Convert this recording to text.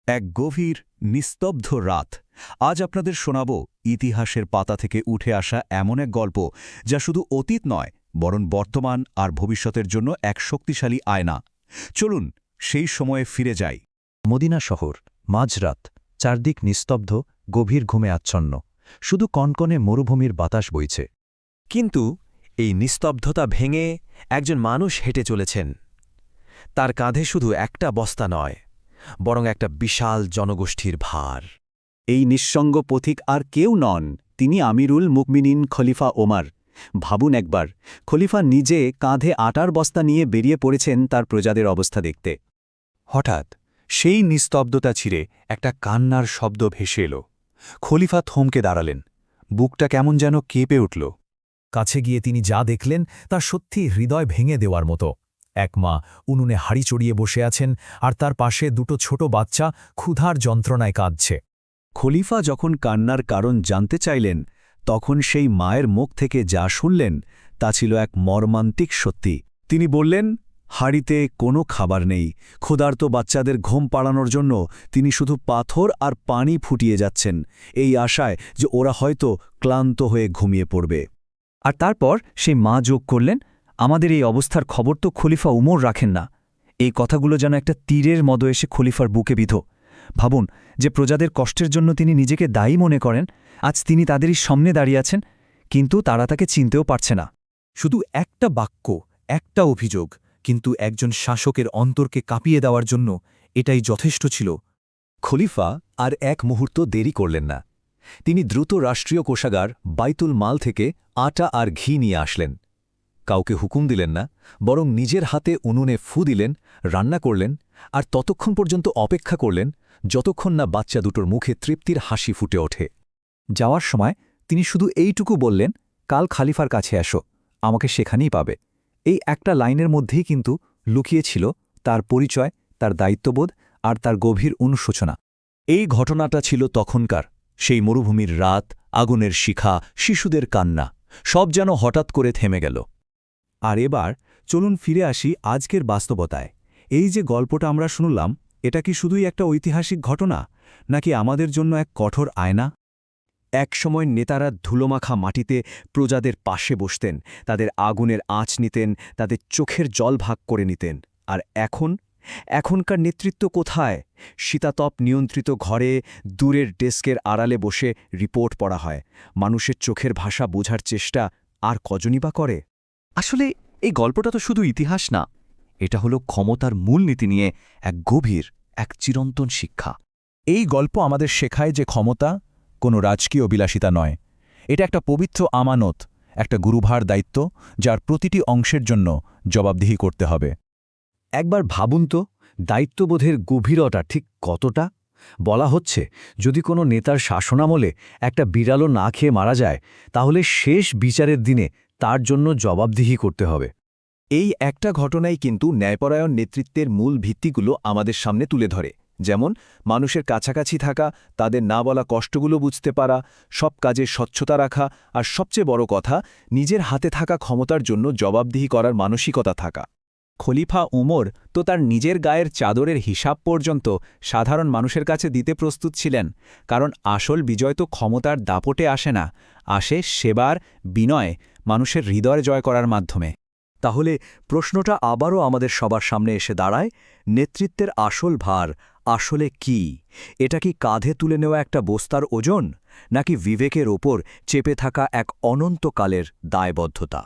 এক গভীর নিস্তব্ধ রাত। আজ আপনাদের শোনাব ইতিহাসের পাতা থেকে উঠে আসা এমন এক গল্প যা শুধু অতীত নয়, বরং বর্তমান আর ভবিষ্যতের জন্য এক শক্তিশালী আয়না। চলুন সেই সময়ে ফিরে যাই। মদিনা শহর, মাঝরাত, চারদিক নিস্তব্ধ, গভীর ঘুমে আচ্ছন্ন। শুধু কনকনে মরুভূমির বাতাস বইছে। কিন্তু এই নিস্তব্ধতা ভেঙে একজন মানুষ হেঁটে চলেছেন। তার কাঁধে শুধু একটা বস্তা নয়, বরং একটা বিশাল জনগোষ্ঠীর ভার। এই নিঃসঙ্গ পথিক আর কেউ নন, তিনি আমিরুল মুকমিনিন খলিফা ওমর। ভাবুন একবার, খলিফা নিজে কাঁধে আটার বস্তা নিয়ে বেরিয়ে পড়েছেন তার প্রজাদের অবস্থা দেখতে। হঠাৎ সেই নিস্তব্ধতা ছিঁড়ে একটা কান্নার শব্দ ভেসে এলো। খলিফা থমকে দাঁড়ালেন, বুকটা কেমন যেন কেঁপে উঠল। কাছে গিয়ে তিনি যা দেখলেন তা সত্যি হৃদয় ভেঙে দেওয়ার মতো। এক মা উনুনে হাড়ি চড়িয়ে বসে আছেন, আর তার পাশে দুটো ছোট বাচ্চা ক্ষুধার যন্ত্রণায় কাঁদছে। খলিফা যখন কান্নার কারণ জানতে চাইলেন, তখন সেই মায়ের মুখ থেকে যা শুনলেন তা ছিল এক মর্মান্তিক সত্যি। তিনি বললেন, হাড়িতে কোনো খাবার নেই। ক্ষুধার্ত বাচ্চাদের ঘুম পাড়ানোর জন্য তিনি শুধু পাথর আর পানি ফুটিয়ে যাচ্ছেন, এই আশায় যে ওরা হয়তো ক্লান্ত হয়ে ঘুমিয়ে পড়বে। আর তারপর সেই মা যোগ করলেন, আমাদের এই অবস্থার খবর তো খলিফা উমর রাখেন না। এই কথাগুলো যেন একটা তীরের মতো এসে খলিফার বুকে বিঁধো। ভাবুন, যে প্রজাদের কষ্টের জন্য তিনি নিজেকে দায়ী মনে করেন, আজ তিনি তাদেরই সামনে দাঁড়িয়ে আছেন, কিন্তু তারা তাকে চিনতেও পারছে না। শুধু একটা বাক্য, একটা অভিযোগ, কিন্তু একজন শাসকের অন্তরকে কাঁপিয়ে দেওয়ার জন্য এটাই যথেষ্ট ছিল। খলিফা আর এক মুহূর্ত দেরি করলেন না। তিনি দ্রুত রাষ্ট্রীয় কোষাগার বাইতুল মাল থেকে আটা আর ঘি নিয়ে আসলেন। কাউকে হুকুম দিলেন না, বরং নিজের হাতে উনুনে ফু দিলেন, রান্না করলেন, আর ততক্ষণ পর্যন্ত অপেক্ষা করলেন যতক্ষণ না বাচ্চা দুটোর মুখে তৃপ্তির হাসি ফুটে ওঠে। যাওয়ার সময় তিনি শুধু এইটুকু বললেন, কাল খালিফার কাছে এসো, আমাকে সেখানেই পাবে। এই একটা লাইনের মধ্যেই কিন্তু লুকিয়ে ছিল তার পরিচয়, তার দায়িত্ববোধ আর তার গভীর অনুশোচনা। এই ঘটনাটা ছিল তখনকার সেই মরুভূমির রাত, আগুনের শিখা, শিশুদের কান্না, সব যেন হঠাৎ করে থেমে গেল। আর এবার চলুন ফিরে আসি আজকের বাস্তবতায়। এই যে গল্পটা আমরা শুনলাম, এটা কি শুধুই একটা ঐতিহাসিক ঘটনা, নাকি আমাদের জন্য এক কঠোর আয়না? একসময় নেতারা ধুলোমাখা মাটিতে প্রজাদের পাশে বসতেন, তাদের আগুনের আঁচ নিতেন, তাদের চোখের জল ভাগ করে নিতেন। আর এখনকার নেতৃত্ব কোথায়? শীতাতপ নিয়ন্ত্রিত ঘরে দূরের ডেস্কের আড়ালে বসে রিপোর্ট পড়া হয়। মানুষের চোখের ভাষা বোঝার চেষ্টা আর কজনই বা করে? আসলে এই গল্পটা তো শুধু ইতিহাস না, এটা হলো ক্ষমতার মূলনীতি নিয়ে এক গভীর, এক চিরন্তন শিক্ষা। এই গল্প আমাদের শেখায় যে ক্ষমতা কোনো রাজকীয় বিলাসিতা নয়, এটা একটা পবিত্র আমানত, একটা গুরুভার দায়িত্ব, যার প্রতিটি অংশের জন্য জবাবদিহি করতে হবে। একবার ভাবুন তো, দায়িত্ববোধের গভীরতা ঠিক কতটা। বলা হচ্ছে, যদি কোনো নেতার শাসনামলে একটা বিড়ালও না খেয়ে মারা যায়, তাহলে শেষ বিচারের দিনে তার জন্য জবাবদিহি করতে হবে। এই একটা ঘটনাই কিন্তু ন্যায়পরায়ণ নেতৃত্বের মূল ভিত্তিগুলো আমাদের সামনে তুলে ধরে। যেমন মানুষের কাছাকাছি থাকা, তাদের না বলা কষ্টগুলো বুঝতে পারা, সব কাজে স্বচ্ছতা রাখা, আর সবচেয়ে বড় কথা, নিজের হাতে থাকা ক্ষমতার জন্য জবাবদিহি করার মানসিকতা থাকা। খলিফা উমর তো তার নিজের গায়ের চাদরের হিসাব পর্যন্ত সাধারণ মানুষের কাছে দিতে প্রস্তুত ছিলেন, কারণ আসল বিজয় তো ক্ষমতার দাপটে আসে না, আসে সেবার বিনয়, মানুষের হৃদয় জয় করার মাধ্যমে। তাহলে প্রশ্নটা আবারও আমাদের সবার সামনে এসে দাঁড়ায়, নেতৃত্বের আসল ভার আসলে কি? এটা কি কাঁধে তুলে নেওয়া একটা বস্তার ওজন, নাকি বিবেকের ওপর চেপে থাকা এক অনন্তকালের দায়বদ্ধতা?